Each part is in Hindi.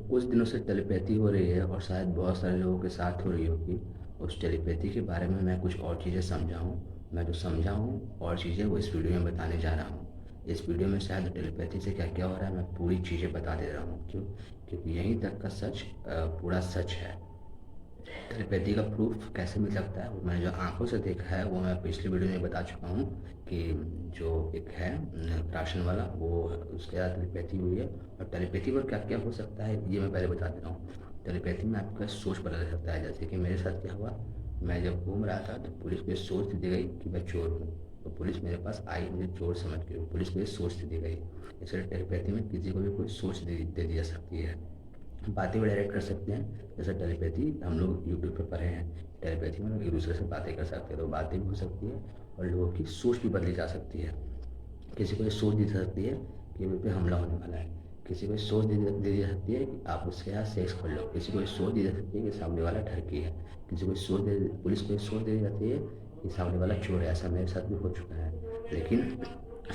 कुछ दिनों से टेलीपैथी हो रही है और शायद बहुत सारे लोगों के साथ हो रही होगी। उस टेलीपैथी के बारे में मैं कुछ और चीज़ें समझा हूँ। मैं जो समझा हूँ और चीज़ें वो इस वीडियो में बताने जा रहा हूँ। इस वीडियो में शायद टेलीपैथी से क्या क्या हो रहा है मैं पूरी चीज़ें बता दे रहा हूँ। क्यों? क्योंकि यहीं तक का सच पूरा सच है। टेलीपैथी का प्रूफ कैसे मिल सकता है, वो मैंने जो आंखों से देखा है वो मैं पिछले वीडियो में बता चुका हूँ कि जो एक है राशन वाला, वो उसके साथ टेलीपैथी हुई है। और टेलीपैथी पर क्या क्या हो सकता है ये मैं पहले बता दे रहा हूँ। टेलीपैथी में आपका सोच बदल सकता है। जैसे कि मेरे साथ क्या हुआ, मैं जब घूम रहा था तो पुलिस को ये सोच दी गई कि मैं चोर हूँ। तो पुलिस मेरे पास आई, मुझे चोर समझ के पुलिस को ये सोच दी गई। इसलिए टेलीपैथी में किसी को भी कोई सोच दे दी जा सकती है। बातें भी डायरेक्ट कर सकते हैं। जैसे टेलीपैथी हम लोग यूट्यूब पे पढ़े हैं, टेलीपैथी में लोग एक दूसरे से बातें कर सकते हैं, तो बातें भी हो सकती है और लोगों की सोच भी बदली जा सकती है। किसी को ये सोच दी जा सकती है कि मुझ पे हमला होने वाला है। किसी को ये सोच दे दी जा सकती है कि आप उसके साथ सेक्स कर लो। किसी को ये सोच दी जा सकती है कि सामने वाला ठरकी है। किसी को ये सोच दे पुलिस को ये सोच दे दी जाती है कि सामने वाला चोर है। ऐसा मेरे साथ भी हो चुका है। लेकिन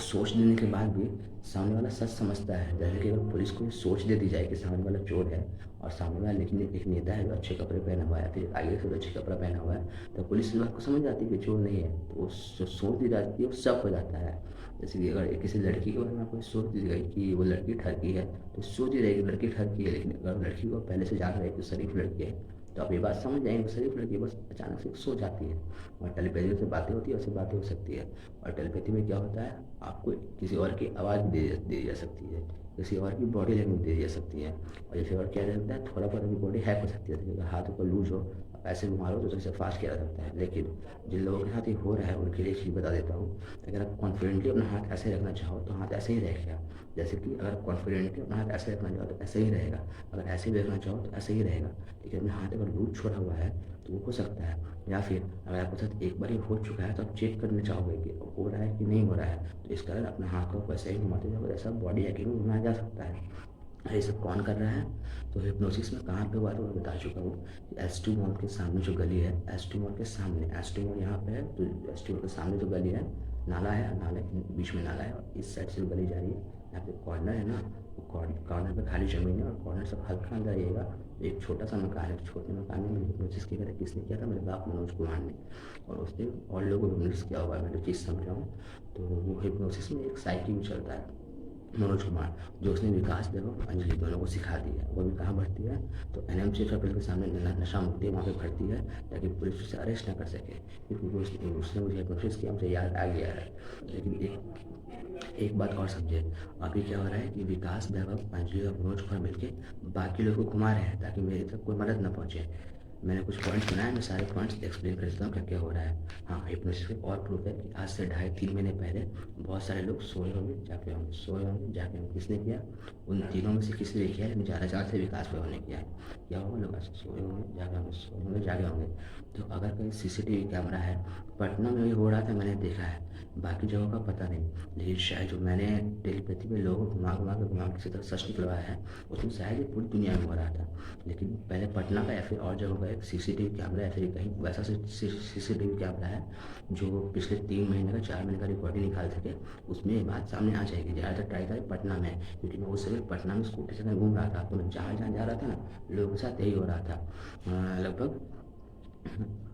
सोच देने के बाद भी सामने वाला सच समझता है। जैसे कि अगर पुलिस को ये सोच दे दी जाए कि सामने वाला चोर है और सामने वाला लेकिन एक नेता है जो अच्छे कपड़े पहना हुआ है, फिर आगे से जो अच्छे कपड़ा पहना हुआ है, तो पुलिस इस बात को समझ जाती है कि चोर नहीं है। तो वो जो सोच दी जाती है वो शक हो जाता है। जैसे कि अगर किसी लड़की के बारे में कोई सोच दी गई कि वो लड़की ठरकी है, तो सोच ही रहेगी लड़की ठरकी है। लेकिन अगर लड़की को पहले से जान रहे कि शरीफ लड़की है, तो आप ये बात समझ जाएंगे शरीफ लड़की बस अचानक से सो जाती है। और टेलीपैथी से बातें होती है, वैसे बातें हो सकती है। और टेलीपैथी में क्या होता है, आपको किसी और की आवाज़ भी दे दी जा सकती है, किसी और की बॉडी लैंग्वेज दे दी जा सकती है। और जैसे और क्या रहता है, थोड़ा बहुत अभी बॉडी हैक हो सकती है। जैसे अगर हाथ ऊपर लूज हो, आप ऐसे घुमा लो तो जैसे फास्ट किया जा सकता है। लेकिन जिन लोगों के साथ ये हो रहा है उनके लिए एक चीज़ बता देता हूँ। अगर आप कॉन्फिडेंटली अपना हाथ ऐसे रखना चाहो तो हाथ ऐसे ही रहेगा। जैसे कि अगर कॉन्फिडेंटली अपना हाथ ऐसे रखना चाहो तो ऐसे ही रहेगा। अगर ऐसे ही रखना चाहो तो ऐसे ही रहेगा। लेकिन अपना हाथ अगर लूज छोड़ा हुआ है तो वो हो सकता है। या फिर अगर आपके साथ एक बार ये हो चुका है तो आप चेक करना चाहोगे कि हो रहा है कि नहीं हो रहा है, तो इस कारण अपने हाथ को वैसे ही घुमाते जाओ। ऐसा बॉडी हैकिंग में घुमाया जा सकता है। और ये सब कौन कर रहा है? तो हिप्नोसिस में कहाँ पे हुआ था मैं बता चुका हूँ। एस टू मॉल के सामने जो गली है, एस टू मॉल के सामने, एस टू मॉल यहाँ पे है तो एस टू मॉल के सामने जो गली है, नाला है, नाले के बीच में नाला है और इस साइड से जो गली जा रही है, यहाँ पे कॉर्नर है ना, वो कॉर्नर पे खाली ज़मीन है और कॉर्नर से हल्का अंदर आइएगा, एक छोटा सा मकान है। छोटे मकान में मैंने हिप्नोसिस किया था। किसने किया था? मेरे बाप मनोज कुमार ने। और उसने और लोगों को हिप्नोसिस किया हुआ है। मैं जो चीज़ समझा हूँ, तो वो हिप्नोसिस में एक साइकिल चलता है, मनोज कुमार, जो उसने विकास देव अंजलि दोनों को सिखा दी है। वो भी कहाँ भर्ती है? तो एनएमसी ट्रिपल के सामने नशा मुक्ति वहाँ पे भर्ती है, ताकि पुलिस उसे अरेस्ट ना कर सके। क्योंकि उसने मुझे हिप्नोसिस किया, मुझे याद आ गया है। लेकिन एक बात और समझे, अभी क्या हो रहा है कि विकास वैभव अंजलि और मनोज कुमार मिलके बाकी लोगों को घुमा रहे हैं ताकि मेरी तक कोई मदद ना पहुँचे। मैंने कुछ पॉइंट्स बनाए, मैं सारे पॉइंट्स एक्सप्लेन कर देता हूँ क्या क्या हो रहा है। हाँ, हिप्नोसिस का और प्रूफ है कि आज से 2.5-3 महीने पहले बहुत सारे लोग सोए होंगे जाके होंगे, सोए होंगे जाके होंगे। किसने किया? उन तीनों में से किसी ने किया, लेकिन ज़्यादा चांस है विकास पे होने किया है। क्या होगा, लोग आज सोए होंगे जागे होंगे, सोए होंगे जागे होंगे। तो अगर कहीं सीसीटीवी कैमरा है, पटना में भी हो रहा था मैंने देखा है, बाकी जगहों का पता नहीं। लेकिन शायद जो मैंने टेलीपैथी में लोगों को घुमा के किसी तरह सच निकलवाया है, उसमें शायद ये पूरी दुनिया में हो रहा था। लेकिन पहले पटना का या फिर और जगहों का एक सीसीटीवी कैमरा या फिर कहीं वैसा सीसीटीवी कैमरा है जो पिछले 3 महीने का 4 महीने का रिकॉर्डिंग निकाल सके, उसमें ये बात सामने आ जाएगी। ज़्यादातर ट्राई करें पटना में, क्योंकि मैं उस समय पटना में स्कूटी से मैं घूम रहा था, तो मैं जहाँ जहाँ जा रहा था ना, लोगों के साथ यही हो रहा था। लगभग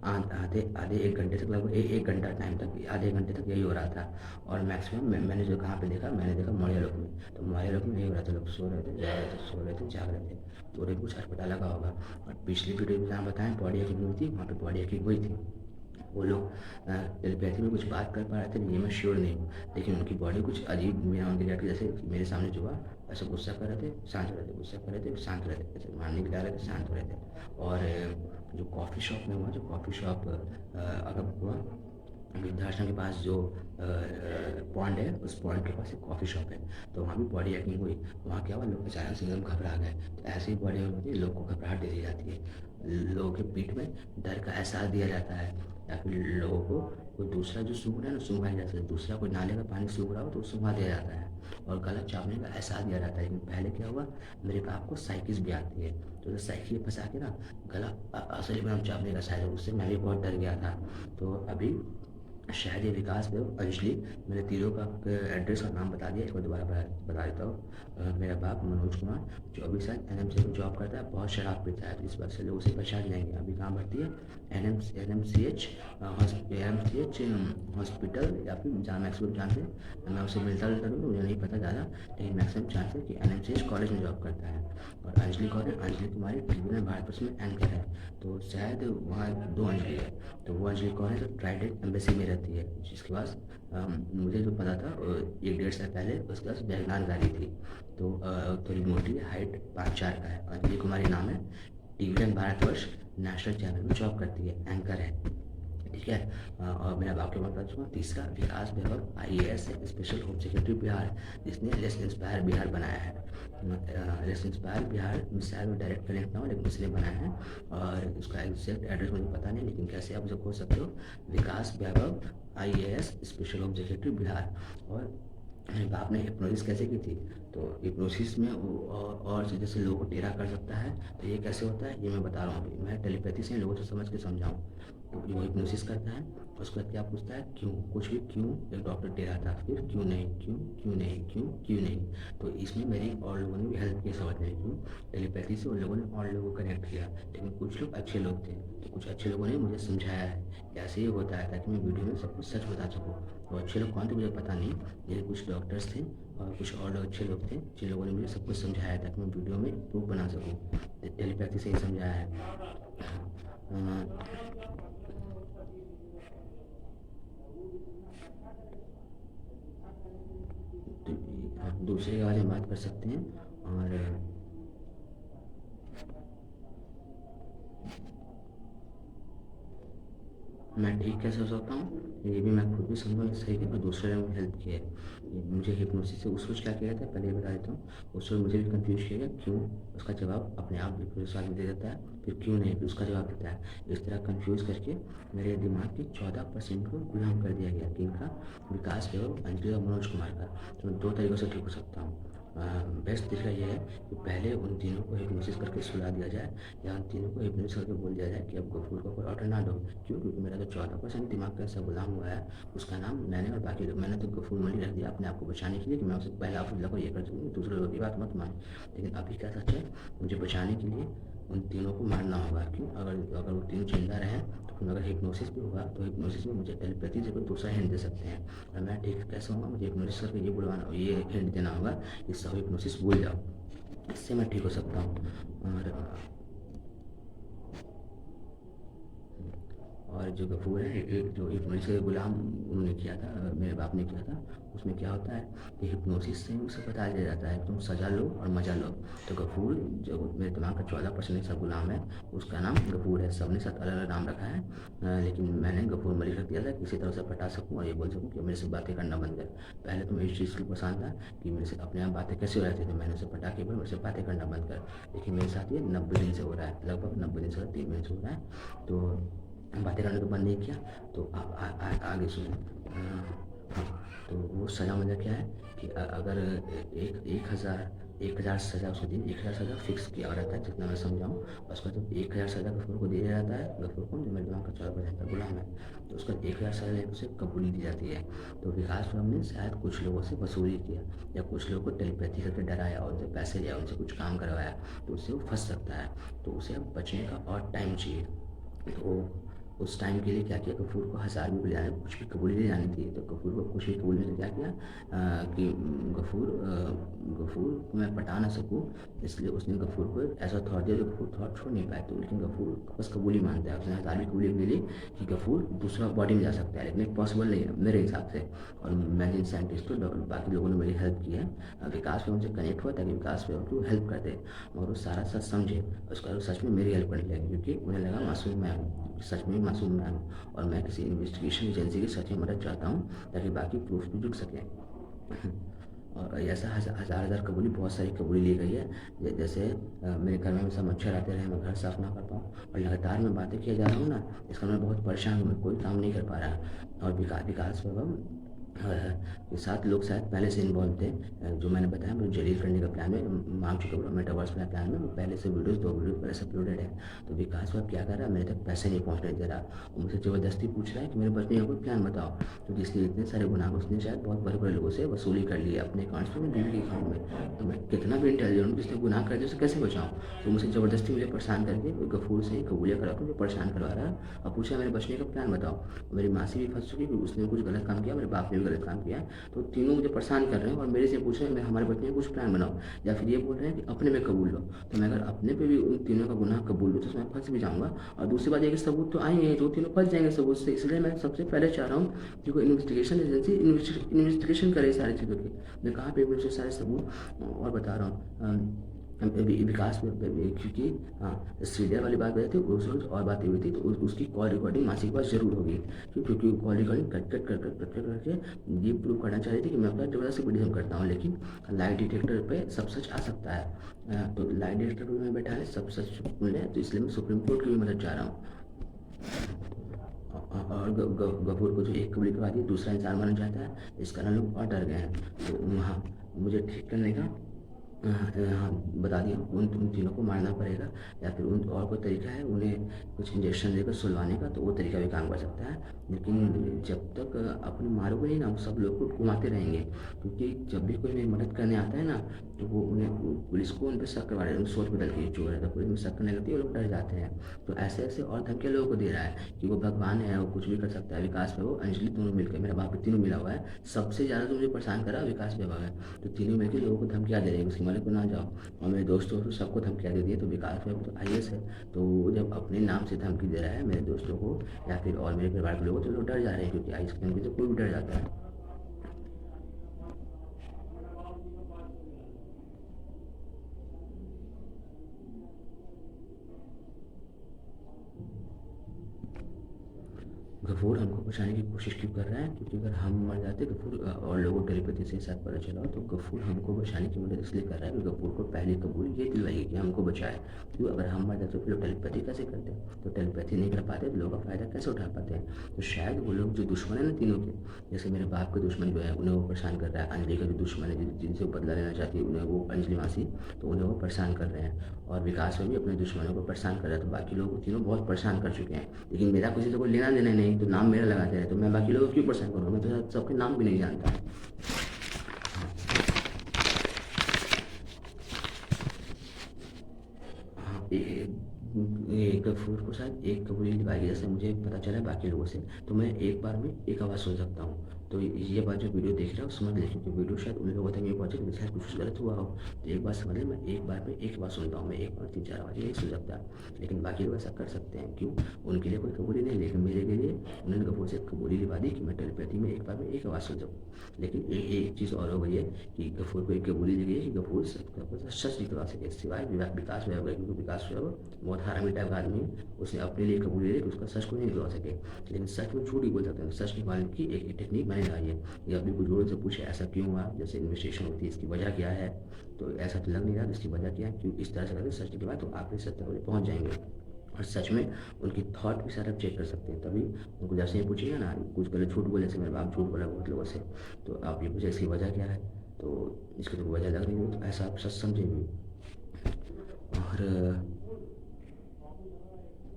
आधे आधे 1 घंटे तक, लगभग एक घंटा टाइम तक, आधे घंटे तक यही हो रहा था। और मैक्सिमम मैंने जो कहाँ पे देखा, मैंने देखा मौर्य लोक में। तो मौर्य लोक में यही हो रहा था, लोग सो रहे थे, जाग रहे थे, सो रहे थे, जाग रहे थे। तो उन्हें कुछ अटपटा लगा होगा। और पिछली वीडियो में जहाँ बताएं बॉडी हैकिंग हुई थी, वहाँ पे बॉडी हैकिंग हुई थी। वो लोग टेलीपैथी में कुछ बात कर पा रहे थे, ये मैं श्योर नहीं हूँ। लेकिन उनकी बॉडी कुछ अजीब, मेरा उनके रिएक्ट जैसे मेरे सामने जो हुआ, ऐसे गुस्सा कर रहे थे, शांत हो रहे थे, गुस्सा कर रहे थे, शांत हो रहे थे, ऐसे मारने के जा रहे थे, शांत हो रहे थे। और जो कॉफ़ी शॉप में हुआ, जो कॉफ़ी शॉप अगर हुआ, वृद्धाश्रम के पास जो पॉइंट है, उस पॉइंट के पास एक कॉफ़ी शॉप है, तो वहाँ भी बॉडी हैकिंग हुई। वहाँ क्या हुआ, लोग अचानक से एकदम घबरा गए। तो ऐसे ही बॉडी हैकिंग होती है, लोग को घबराहट दे दी जाती है, लोगों के पीठ में डर का एहसास दिया जाता है। या फिर लोगों को कोई दूसरा जो सूंघ रहा है ना, सूंघा नहीं जा सकता। दूसरा कोई नाले का पानी सूंघ रहा हो तो सूंघा दिया जाता है और गला चावने का एहसास दिया जाता है। लेकिन पहले क्या हुआ, मेरे बाप को साइकिस भी आती है, तो साइकिल फंसा के ना गला असली में हम चावने का शायद, उससे मैं भी बहुत डर गया था। तो अभी शायद ये विकास पे हो। अंजलि, मैंने तीनों का एड्रेस और नाम बता दिया, इसको दोबारा बता देता हूँ। मेरा बाप मनोज कुमार 24 साल NMC में जॉब करता है, बहुत शराब पीता है, तो इस वजह से लोग उसे पहचान जाएंगे। अभी कहाँ भर्ती है? NMCH हॉस्पिटल या फिर जहाँ मैक्सिमम चांस है मैं उससे मिलता जुलता हूँ, मुझे नहीं पता ज़्यादा, लेकिन मैक्सिमम चांस है कि NMCH कॉलेज में जॉब करता है। और अंजलि कौन है? अंजलि कुमारी टीवी में भारत वर्ष में एंकर है, तो शायद वहाँ 2 अंजलि है। तो वो अंजलि कौन है? जो ट्राइडेंट एम्बेसी में रहती है, जिसके पास मुझे जो पता था 1-1.5 साल पहले उसके पास वैगनार गाड़ी थी। तो थोड़ी मोटी है, हाइट 5'4" का है, अंजलि कुमारी नाम है। टीवी भारतवर्ष नेशनल चैनल में जॉब करती है, एंकर है, ठीक है। और मेरा वाक्य बता चुका। तीसरा, विकास वैभव IAS है, स्पेशल होम सेक्रेटरी बिहार, जिसने लेस इंस्पायर बिहार बनाया है। लेस इंस्पायर बिहार में शायद मैं डायरेक्ट कनेक्ट ना हो, लेकिन इसलिए बनाया है। और उसका एग्जैक्ट एड्रेस मुझे पता नहीं, लेकिन कैसे आप उसे खोज सकते हो? विकास वैभव IAS special home secretary Bihar. और मेरे बाप ने हिप्नोसिस कैसे की थी? तो हिप्नोसिस में वो और चीज़ जैसे लोगों को टेढ़ा कर सकता है, तो ये कैसे होता है ये मैं बता रहा हूँ अभी। मैं टेलीपैथी से लोगों को समझ के समझाऊँ। तो वो हिप्नोसिस करता है, उसके बाद क्या पूछता है? क्यों, कुछ भी क्यों। एक डॉक्टर टेढ़ा था, फिर क्यों नहीं, क्यों, क्यों नहीं, क्यों, क्यों नहीं। तो इसमें मेरी और लोगों ने भी हेल्प की समझने की। टेलीपैथी से उन लोगों ने और लोगों को कनेक्ट किया, लेकिन कुछ लोग अच्छे लोग थे, तो कुछ अच्छे लोगों ने मुझे समझाया है कि ऐसे ही होता है, ताकि मैं वीडियो में सब कुछ सच बता सकूँ। तो अच्छे लोग कौन थे मुझे पता नहीं, लेकिन कुछ डॉक्टर्स थे और कुछ और लोग अच्छे लोग थे, जिन लोगों ने मुझे सब कुछ समझाया ताकि मैं वीडियो में प्रूफ बना सकूँ। टेलीपैथी से ही समझाया है। अ, दूसरे के बारे में बात कर सकते हैं। और मैं ठीक कैसे हो सकता हूँ, ये भी मैं खुद भी समझूँ सही है, और दूसरे ने मुझे हेल्प की है। ये मुझे हिप्नोसिस से उस रोज़ क्या किया था पहले ये बता देता हूँ। उस रोज़ मुझे भी कंफ्यूज किया गया क्यों, उसका जवाब अपने आप भी पूरे सवाल में दे देता है, फिर क्यों नहीं, फिर उसका जवाब देता है। इस तरह कंफ्यूज करके मेरे दिमाग के 14% को गुलाम कर दिया गया। किनका? विकास वैभव, अंजलि और मनोज कुमार का। तो मैं 2 तरीक़ों से ठीक हो सकता हूँ। बेस्ट तरीका ये है कि पहले उन तीनों को हिप्नोसिस करके सुला दिया जाए, या उन तीनों को हिप्नोसिस करके बोल दिया जाए कि अब गफूर को कोई ऑर्डर ना दो। क्यों? क्योंकि मेरा जो 14% दिमाग का ऐसा गुलाम हुआ है, उसका नाम मैंने और बाकी लोग, मैंने तो गफूर मलिक रख दिया अपने आप को बचाने के लिए कि मैं उसे पहला ऑफर लगो ये कर दूँगी, दूसरे लोगों की बात मत मान। लेकिन अभी क्या सच है, मुझे बचाने के लिए उन तीनों को मारना होगा। क्यों? अगर अगर वो तीनों जिंदा रहें तो फिर अगर हिप्नोसिस भी होगा तो हिप्नोसिस में मुझे टेलीपैथी से कोई दूसरा हिंट दे सकते हैं, और मैं ठीक कैसे होऊंगा? मुझे हिप्नोसिस करके ये बुलवाना, ये हिंट देना होगा कि सब हिप्नोसिस भूल जाओ, इससे मैं ठीक हो सकता हूँ। और जो गफूर है, एक जो हिप्नोसिस के गुलाम उन्होंने किया था, मेरे बाप ने किया था, उसमें क्या होता है कि हिप्नोसिस से उसे बता दिया जाता है तुम सजा लो और मजा लो। तो गफूर जो मेरे दिमाग का 14% ऐसा गुलाम है, उसका नाम गफूर है। सबने साथ अलग अलग नाम रखा है, लेकिन मैंने गफूर मलिक रख दिया था, किसी तरह से पटा सकूँ और ये बोल सकूँ कि मेरे से बातें करना बंद कर। पहले तो मुझे इस चीज़ की पसंद था कि मेरे से अपने आप बातें कैसे हो रही थी, तो मैंने उसे पटा के बोला मेरे से बातें करना बंद कर। लेकिन मेरे साथ ये 90 दिन से हो रहा है, लगभग 90 दिन से 3 महीने से हो रहा है। तो बातें करने को बंद नहीं किया। तो आप आगे सुनो। हाँ, तो वो सज़ा मतलब क्या है कि अगर 1,000 सज़ा उसको दी, 1,000 सज़ा फिक्स किया रहता है, जितना मैं समझाऊँ। और उसका जब 1,000 सज़ा गफूर को दिया जाता है, गफूर को जो मेरे दिमाग का 14% का गुलाम है, तो उसका 1,000 सज़ा लेकर उसे कबूली दी जाती है। तो विकास राम ने शायद कुछ लोगों से वसूली किया, या कुछ लोगों को टेलीपैथी करके डराया और उनसे पैसे लिया, उनसे कुछ काम करवाया, तो उससे वो फंस सकता है। तो उसे अब बचने का और टाइम चाहिए। तो उस टाइम के लिए क्या किया, गफूर को 1,000 भी बुलाया, कुछ भी कबूली नहीं जानी थी, तो गफूर को कुछ भी कबूली ने क्या किया, कि गफूर को मैं पटा ना सकूँ, इसलिए उसने गफूर को ऐसा थॉट दिया जो गफूर थॉट छोड़ नहीं पाया। तो लेकिन गफूर बस कबूली मानता है, उसने 1,000 भी कबूली मिली कि गफूर दूसरा बॉडी में जा सकता है, लेकिन पॉसिबल नहीं है मेरे हिसाब से। और मैं जिन साइंटिस्टों बाकी लोगों ने मेरी हेल्प की है, विकास में उनसे कनेक्ट हुआ ताकि विकास में उनको हेल्प कर दे, और वो सारा सच समझे, उसका सच में मेरी हेल्प करने लगे, क्योंकि उन्हें लगा मासूम मैं हूँ, सच में मासूम मैं हूँ, और मैं किसी इन्वेस्टिगेशन एजेंसी की सच में मदद चाहता हूँ ताकि बाकी प्रूफ भी जुट सकें। और ऐसा हज़ार कबूली, बहुत सारी कबूली ली गई है। जैसे मेरे घर में हमेशा मच्छर आते रहे, मैं घर साफ़ ना कर पाऊँ, और लगातार मैं बातें किए जा रहा हूँ ना, इसका मैं बहुत परेशान हूँ, मैं कोई काम नहीं कर पा रहा। और विकास वैभव ये 7 लोग शायद पहले से इन्वॉल्व थे। जो मैंने बताया मुझे जलील करने का प्लान है, मांग चुका हूँ मेटावर्स में प्लान में, वो पहले से वीडियोस 2 वीडियो पहले से अपलोडेड है। तो विकास अब क्या कर रहा है, मेरे तक पैसे नहीं पहुँचने दे रहा, वो मुझसे ज़बरदस्ती पूछ रहा है कि मेरे बचने का कोई प्लान बताओ। तो जिसके इतने सारे गुनाह उसने शायद बहुत बड़े-बड़े लोगों से वसूली कर ली है अपने अकाउंट्स में, मेरी बीवी के अकाउंट में। तो मैं कितना भी इंटेलिजेंट हूँ, जिसने गुनाह कर दिया उसे कैसे बचाऊँ? तो मुझसे ज़बरदस्ती मुझे परेशान करके गफूर से कबूलियत करा के मुझे परेशान करवा रहा है और पूछा मेरे बचने का प्लान बताओ। मेरी मासी भी फँस चुकी है क्योंकि उसने कुछ गलत काम किया, मेरे बाप ने भी गलत काम किया है। तो तीनों मुझे परेशान कर रहे हैं और मेरे से पूछ रहे हैं मैं हमारे बचने का कुछ प्लान बनाओ, या फिर ये बोल रहे हैं कि अपने में कबूल लो। तो मैं अगर अपने पे भी उन तीनों का गुनाह कबूल लूँ तो उसमें फंस भी जाऊँगा, और दूसरी बात ये कि सबूत तो आएंगे तो तीनों फंस जाएंगे सबूत से। इसलिए मैं सबसे पहले चाह रहा हूँ कि कोई इन्वेस्टिगेशन एजेंसी इन्वेस्टिगेशन करे सारी चीज़ों की, मैं कहाँ पे मुझे सारे सबूत और बता रहा हूँ। विकास में क्योंकि हाँ, सीरियल वाली बात बताई थी उस रोज़ और बातें हुई थी, तो उसकी कॉल रिकॉर्डिंग मासी के पास ज़रूर होगी, क्योंकि कॉल रिकॉर्डिंग कट करके ये प्रूव करना चाह रही थी कि मैं अपना ज़बरदस्ती वीडियो करता हूँ, लेकिन लाइट डिटेक्टर पे सब सच आ सकता है। तो लाइट डिटेक्टर पे मैं बैठा है सब सच मिले, तो इसलिए मैं सुप्रीम कोर्ट की भी मदद चाह रहा हूँ। और गफूर को जो एक कबूली करवा दी, दूसरा इंसान बनना चाहता है, इस कारण लोग और डर गए हैं। तो वहाँ मुझे ठीक करने का हाँ, बता दिया उन उन तीनों को मारना पड़ेगा, या फिर उन और कोई तरीका है उन्हें कुछ इंजेक्शन देकर सुलवाने का, तो वो तरीका भी काम कर सकता है। लेकिन जब तक अपने मारोगे नहीं ना, वो सब लोग को घुमाते रहेंगे, क्योंकि जब भी कोई मेरी मदद करने आता है ना, तो वो उन्हें पुलिस को उन पर शक करवा रहे हैं, सोच बदल के जो रहता है पुलिस में शक करने लगती है, वो लोग डर जाते हैं। तो ऐसे ऐसे और धमकियाँ लोगों को दे रहा है कि वो भगवान है, वो कुछ भी कर सकता है। विकास में वो अंजलि दोनों मिलकर, मेरा बाप तीनों मिला हुआ है, सबसे ज़्यादा तो मुझे परेशान करा विकास विभाग है। तो तीनों मिलकर लोगों को धमकियाँ दे रहे हैं उसकी मदद को ना जाओ, और मेरे दोस्तों को सबको धमकियाँ दे दी है। तो विकास में तो आईएएस है, तो वो जब अपने नाम से धमकी दे रहा है मेरे दोस्तों को या फिर और मेरे परिवार के लोगों, तो लोग डर जा रहे हैं, क्योंकि आईएएस की धमकी से कोई भी डर जाता है। गफूर हमको बचाने की कोशिश क्यों कर रहा है, क्योंकि अगर हम मर जाते गफूर और लोगों को टेलीपैथी से शायद पता चला हो, तो गफूर हमको बचाने की मदद इसलिए कर रहा है कि गफूर को पहली कबूल ये दिलवाइए कि हमको बचाए। क्यों, अगर हम मर जाते तो फिर लोग टेलीपैथी कैसे करते हैं, तो टेलीपैथी नहीं कर पाते तो लोगों का फ़ायदा कैसे उठा पाते हैं। तो शायद वो लोग जो दुश्मन है ना तीनों के, जैसे मेरे बाप के दुश्मन जो है उन्हें वो परेशान कर रहा है, अंजलि का जो दुश्मन है जिनसे वो बदला लेना चाहती है उन्हें वो अंजलि मासी, तो उन्हें वो परेशान कर रहे हैं, और विकास में भी अपने दुश्मनों को परेशान कर रहा है। तो बाकी लोग तीनों बहुत परेशान कर चुके हैं, लेकिन मेरा किसी से कोई लेना देना नहीं, तो नाम मेरा लगाते हैं, तो मैं बाकी लोगों को क्यों परेशान करूँगा, मैं तो सबके नाम भी नहीं जानता। हाँ, ये गफूर को शायद एक कबूली दिवाई जैसे मुझे पता चला है बाकी लोगों से, तो मैं एक बार में एक आवाज़ सुन सकता हूँ। तो ये बात जो वीडियो देख रहा है समझ ले, क्योंकि वीडियो शायद उन लोगों तक नहीं पहुँचे, क्योंकि शायद कुछ गलत हुआ हो। तो एक बात समझ ले, मैं एक बार में एक आवाज़ सुनता हूँ, मैं एक बार 3-4 आवाज़ें नहीं सुन सकता, लेकिन बाकी लोग ऐसा कर सकते हैं। क्यों, उनके लिए कोई कबूली नहीं, लेकिन मेरे के लिए उन्होंने गफूर से कबूली दिवा दी कि मैं टेलीपैथी में एक बार में एक आवाज़ सुन सकूँ। लेकिन एक चीज़ और हो गई है कि गफूर को एक कबूली दी गई है कि गफूर सच नहीं करवा सके, सिवाय विकास वैभव है, क्योंकि विकास वैभव बहुत हरामी टाइप का आदमी है, उसने अपने लिए कबूल लिया कि उसका सच को नहीं निकलवा सके, लेकिन सच में झूठ ही बोल सकते हैं। सच निकालने की एक टेक्निक मैंने लगाई है, या अभी कुछ लोगों से पूछे ऐसा क्यों हुआ, जैसे इन्वेस्टिगेशन होती है इसकी वजह क्या है, तो ऐसा तो लग नहीं रहा इसकी वजह क्या है, क्यों इस तरह से करके सच निकलवाए तो आखिरी सत्य को पहुँच जाएंगे, और सच में उनकी थॉट भी सारा चेक कर सकते हैं। तभी उनको जैसे ही पूछिएगा ना कुछ पहले झूठ बोले, जैसे मेरे बाप झूठ बोला बहुत लोगों से, तो आप ये पूछे इसकी वजह क्या है, तो इसकी तो वजह लग नहीं रही, तो ऐसा आप सच समझेंगे। और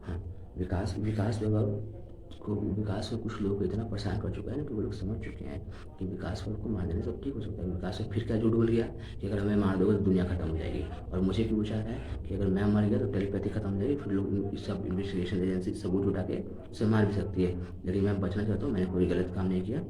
हाँ, विकास विकास में कुछ लोग इतना परेशान कर चुका है ना कि वो लोग समझ चुके हैं कि विकास को मार देने से सब ठीक हो सकता है। विकास में फिर क्या झूठ बोल गया कि अगर हमें मार दोगे तो दुनिया खत्म हो जाएगी, और मुझे क्यों पूछा रहा है कि अगर मैं मर गया तो टेलीपैथी खत्म हो जाएगी, फिर लोग सब इन्वेस्टिगेशन एजेंसी सबूत उठा के उसे मार भी सकती है। लेकिन मैं बचना चाहता हूँ, मैंने कोई गलत काम नहीं किया,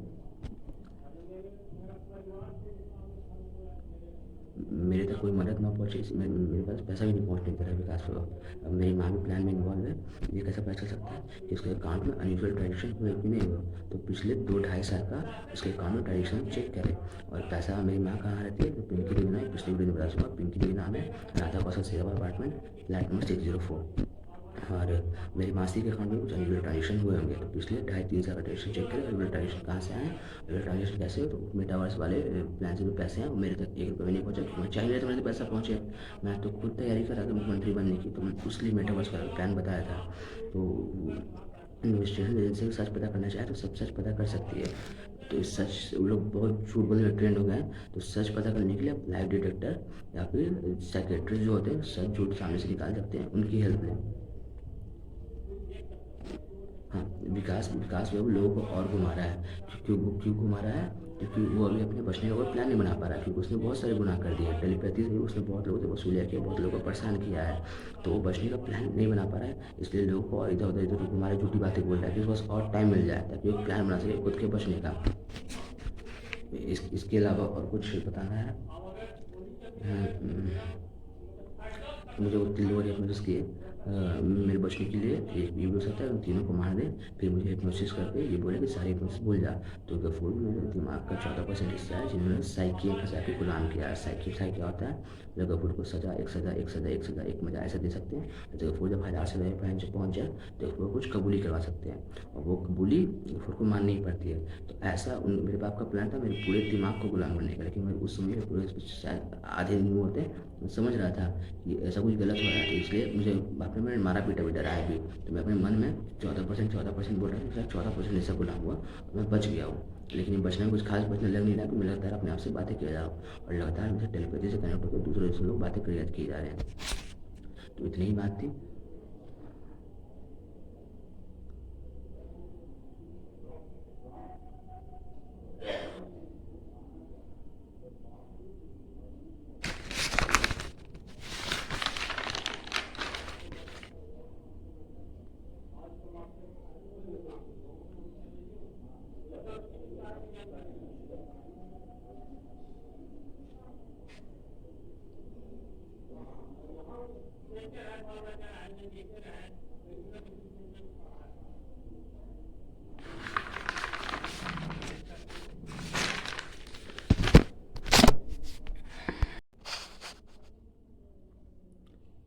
मेरे तक कोई मदद ना पहुँचे, मेरे पास पैसा भी नहीं पहुँचने दे रहा विकास को। अब मेरी माँ भी प्लान में इन्वॉल्व है, ये कैसे पता चल सकता है कि उसके अकाउंट में अनयूजुअल ट्रांजेक्शन हुए कि नहीं हुआ। तो पिछले 2-2.5 साल का उसके अकाउंट में ट्रांजेक्शन चेक करें, और पैसा मेरी माँ कहाँ रहती है, तो पिंकी देवी नाम, पिछले वीडियो में बता चुका, पिंकी देवी नाम है, राधा कौशल सेवा अपार्टमेंट, फ्लैट नंबर 604। और मेरी मासी के अकाउंट में कुछ अनयूजुअल ट्रांजेक्शन हुए होंगे, तो पिछले 2.5-3 साल का ट्रांजेक्शन चेक करें, अनयूजुअल ट्रांजेक्शन कहाँ से आए, अनयूजुअल ट्रांजेक्शन कैसे हो, तो मेटावर्स वाले प्लान से जो पैसे हैं वो मेरे तक 1 रुपये भी नहीं पहुँचा, क्योंकि चाहिए तो मेरे तक पैसा पहुँचे। मैं तो खुद तैयारी कर रहा था मुख्यमंत्री बनने की, तो उसके लिए मेटावर्स वाला प्लान बताया था। तो इन्वेस्टिगेशन एजेंसी को सच पता करना चाहे तो सब सच पता कर सकती है। तो इस सच से वो लोग बहुत झूठ बोलने में ट्रेंड हो गए हैं। तो सच पता करने के लिए आप लाइव डिटेक्टर या फिर साइकेट्रिस्ट जो होते हैं सच झूठ सामने से निकाल सकते हैं, उनकी हेल्प लें। हाँ, विकास विकास जो है वो लोगों को और घुमा रहा है। क्यों घुमा रहा है? क्योंकि वो अभी अपने बचने का कोई प्लान नहीं बना पा रहा है, क्योंकि उसने बहुत सारे गुनाह कर दिए हैं। टेलीपैथी से भी उसने बहुत लोगों से वसूलिया किया, बहुत लोगों को परेशान किया है। तो वो बचने का प्लान नहीं बना पा रहा है, इसलिए लोगों को और इधर उधर घुमा रहा है, झूठी बातें बोल रहा है कि उसके पास और टाइम मिल जाए ताकि वो प्लान बना सके खुद के बचने का। इसके अलावा और कुछ बताना है? मुझे वो 3 लोगों ने हिप्नोसिस किए मेरे बचने के लिए। एक वीडियो आता है, उन तीनों को मार दें, फिर मुझे हिप्नोसिस करके ये बोले कि सारी हिप्नोसिस भूल जा। तो गफूर मेरे दिमाग का 14% हिस्सा है जिन्होंने साइकी फंसा के गुलाम किया है। साइकी क्या होता है? जब गफूर को सजा एक सजा एक सजा एक सजा एक मजा ऐसा दे सकते हैं, तो गफूर जब 1000 सजा पहुँच जाए तो गफूर को कुछ कबूली करवा सकते हैं, और वो कबूली गफूर को माननी ही पड़ती है। तो ऐसा मेरे बाप का प्लान था मेरे पूरे दिमाग को गुलाम करने का, लेकिन मैं उस समय पूरे शायद आधे नहीं होते, मैं समझ रहा था कि ऐसा कुछ गलत हो रहा है। तो इसलिए मुझे बाप ने मैंने मारा पीटा भी, डराया भी। तो मैं अपने मन में 14% बोल रहा था, शायद 14% ऐसा गुलाम हुआ और मैं बच गया हूँ। लेकिन ये बचने में कुछ खास बचने लग नहीं रहा, कि मैं लगातार अपने आप से बातें किया जा रहा हूँ, और लगातार मुझे टेलीपैथी से कनेक्ट होकर दूसरे से लोग बातें किए जा रहे हैं। तो इतनी ही बात थी।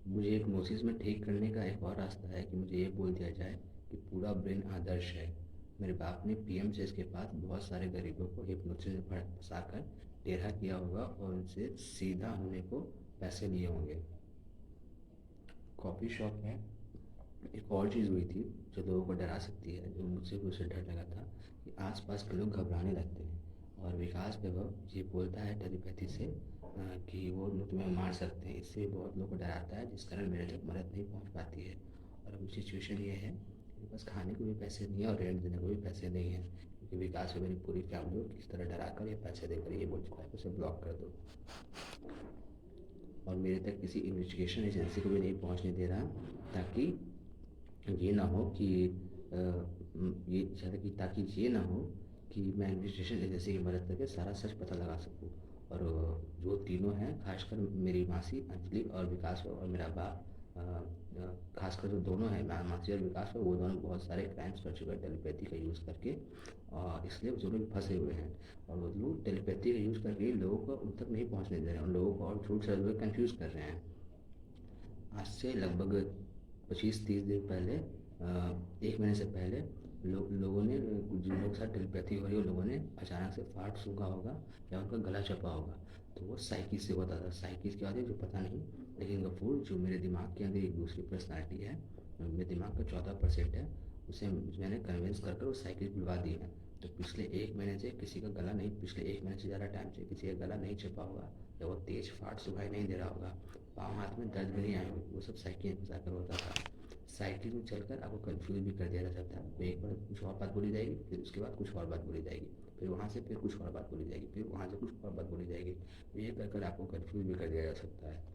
मुझे हिप्नोसिस में ठीक करने का एक और रास्ता है कि मुझे ये बोल दिया जाए कि पूरा ब्रेन आदर्श है। मेरे बाप ने पीएमसीएच के पास बहुत सारे गरीबों को हिप्नोसिस में फंसाकर टेढ़ा किया होगा और उनसे सीधा होने को पैसे लिए होंगे। कॉफ़ी शॉप में एक और चीज़ हुई थी जो लोगों को डरा सकती है, जो मुझसे भी उसे डर लगा था, कि आसपास के लोग घबराने लगते हैं। और विकास वैभव ये बोलता है टेलीपैथी से कि वो लोग तुम्हें मार सकते हैं। इससे बहुत लोगों को डराता है, जिस कारण मेरे तक मदद नहीं पहुंच पाती है। और अभी सिचुएशन ये है कि बस खाने को भी पैसे नहीं है और रेंट देने को भी पैसे नहीं है, क्योंकि विकास में मेरी पूरी फैमिली को किस तरह डरा कर या पैसे देकर ये बोल चुका है कि उसे ब्लॉक कर दो, और मेरे तक किसी इन्वेस्टिगेशन एजेंसी को भी नहीं पहुंचने दे रहा, ताकि ये ना हो कि ये चाहता कि ताकि ये ना हो कि मैं इन्वेस्टिगेशन एजेंसी की मदद करके सारा सच पता लगा सकूं। और जो तीनों हैं, खासकर मेरी मासी अंजलि और विकास और मेरा बाप, खासकर जो दोनों हैं मासी और विकास, वो दोनों बहुत सारे क्राइम्स कर चुके हैं टेलीपैथी का यूज़ करके, और इसलिए वो दोनों भी फंसे हुए हैं। और वो लोग टेलीपैथी का यूज़ करके लोगों को उन तक नहीं पहुंचने दे रहे हैं, उन लोगों को और झूठ से कंफ्यूज कर रहे हैं। आज से लगभग 25-30 दिन पहले, 1 महीने से पहले, लोगों ने, जिन लोगों के साथ टेलीपैथी हो रही है, लोगों ने अचानक से फाट सूंघा होगा या उनका गला चपा होगा। तो वो साइकिल से होता था। साइकिल क्या होती है जो पता नहीं, लेकिन गफूर जो मेरे दिमाग के अंदर एक दूसरी पर्सनालिटी है, मेरे दिमाग का 14% है, उसे मैंने कन्विंस कर वो साइकिल खुलवा दी है। तो पिछले 1 महीने से किसी का गला नहीं, पिछले 1 महीने से ज़्यादा टाइम से किसी का गला नहीं चपा होगा, या वो तेज फाट सुखाई नहीं दे रहा होगा, पाँव हाथ में दर्द भी नहीं आई होगी, वो सब साइकिल में फंसा कर होता था। साइकिल में चलकर आपको कंफ्यूज भी कर दिया जा सकता है। तो एक बार कुछ और बात बोली जाएगी, फिर उसके बाद कुछ और बात बोली जाएगी, फिर वहाँ से फिर कुछ और बात बोली जाएगी, फिर वहाँ से कुछ और बात बोली जाएगी। तो ये कर आपको कंफ्यूज भी कर दिया जा सकता है।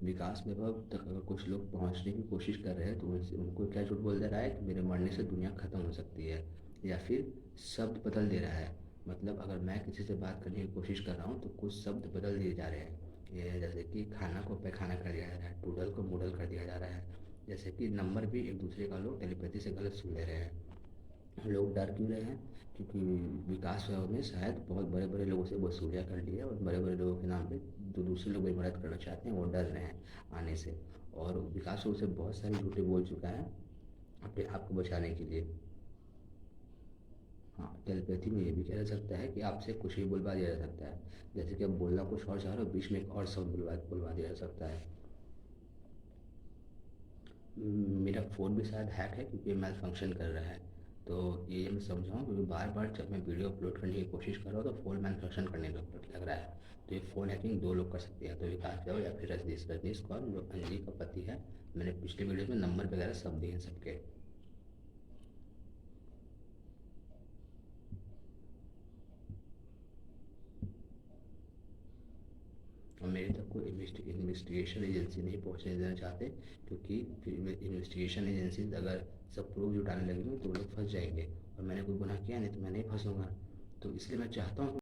विकास वैभव तक अगर कुछ लोग पहुंचने की कोशिश कर रहे हैं, तो उनसे उनको क्या झूठ बोल दे रहा है कि मेरे मरने से दुनिया ख़त्म हो सकती है, या फिर शब्द बदल दे रहा है। मतलब अगर मैं किसी से बात करने की कोशिश कर रहा हूँ तो कुछ शब्द बदल दिए जा रहे हैं। ये जैसे कि खाना को पैखाना कर दिया जा रहा है, टूडल को मूडल कर दिया जा रहा है। जैसे कि नंबर भी एक दूसरे का लोग टेलीपैथी से गलत सुन ले रहे हैं। लोग डर क्यों रहे हैं? क्योंकि विकास वैभव ने शायद बहुत बड़े बड़े लोगों से वसूलियाँ कर ली है, और बड़े बड़े लोगों के नाम पे जो दूसरे लोग भी मदद करना चाहते हैं वो डर रहे हैं आने से। और विकास वैभव से बहुत सारी झूठे बोल चुका है अपने आप को बचाने के लिए। हाँ, टेलीपैथी में ये भी कहा जा सकता है कि आपसे कुछ भी बुलवा दिया जा सकता है। जैसे कि आप बोलना कुछ और चाह रहे हो, बीच में एक और शब्द बुलवा बुलवा दिया जा सकता है। मेरा फ़ोन भी शायद हैक है, क्योंकि मेल फंक्शन कर रहा है। तो ये मैं समझाऊँ क्योंकि बार बार जब मैं वीडियो अपलोड करने की कोशिश कर रहा हूँ तो फ़ोन मैन्युफैक्चरिंग करने लग रहा है। तो ये फ़ोन हैकिंग दो लोग कर सकते हैं, तो विकास यादव या फिर रजनीश रजनीश कौर जो अंजलि का पति है। मैंने पिछले वीडियो में नंबर वगैरह सब दिए हैं सबके। और मेरे तक कोई इन्वेस्टिगेशन एजेंसी नहीं पहुंचने देना चाहते, क्योंकि फिर इन्वेस्टिगेशन एजेंसी अगर सब प्रूफ जुटाने लगेंगे तो वो लोग फंस जाएंगे, और मैंने कोई गुनाह किया नहीं तो मैं नहीं फंसूंगा। तो इसलिए मैं चाहता हूँ